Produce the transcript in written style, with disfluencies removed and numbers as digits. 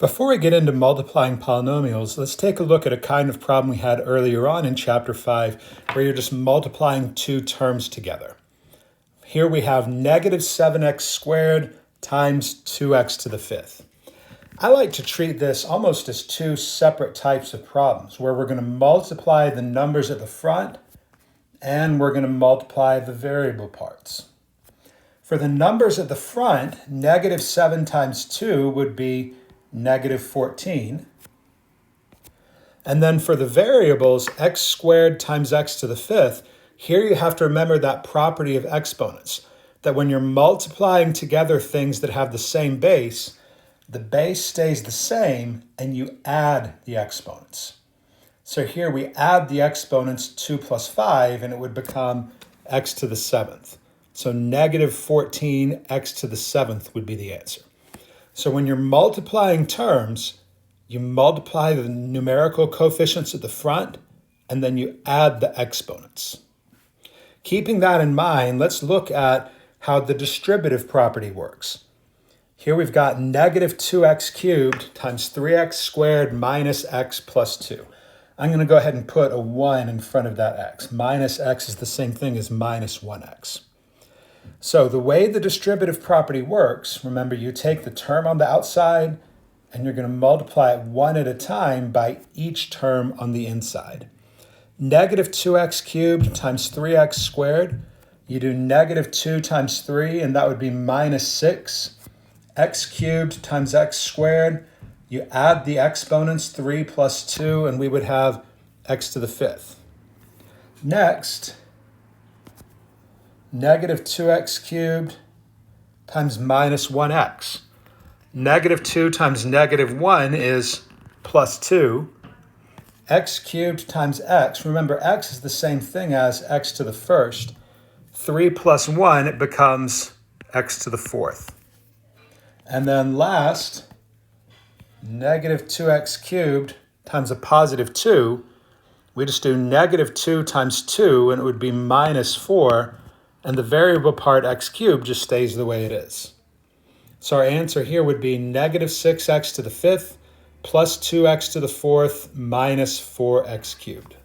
Before we get into multiplying polynomials, let's take a look at a kind of problem we had earlier on in Chapter 5, where you're just multiplying two terms together. Here we have negative 7x squared times 2x to the fifth. I like to treat this almost as two separate types of problems, where we're going to multiply the numbers at the front and we're going to multiply the variable parts. For the numbers at the front, negative 7 times 2 would be negative 14. And then for the variables, x squared times x to the fifth, here you have to remember that property of exponents, that when you're multiplying together things that have the same base, the base stays the same and you add the exponents. So here we add the exponents 2 plus 5 and it would become x to the seventh. So negative 14 x to the seventh would be the answer. So when you're multiplying terms, you multiply the numerical coefficients at the front, and then you add the exponents. Keeping that in mind, let's look at how the distributive property works. Here we've got negative 2x cubed times 3x squared minus x plus 2. I'm going to go ahead and put a 1 in front of that x. Minus x is the same thing as minus 1x. So the way the distributive property works, remember you take the term on the outside and you're going to multiply it one at a time by each term on the inside. Negative 2x cubed times 3x squared, you do negative 2 times 3 and that would be minus 6. X cubed times x squared, you add the exponents 3 plus 2 and we would have x to the fifth. Next, negative 2x cubed times minus 1x. Negative 2 times negative 1 is plus 2. X cubed times x, remember x is the same thing as x to the first. 3 plus 1, it becomes x to the fourth. And then last, negative 2x cubed times a positive 2. We just do negative 2 times 2 and it would be minus 4. And the variable part x cubed just stays the way it is. So our answer here would be negative 6x to the fifth plus 2x to the fourth minus 4x cubed.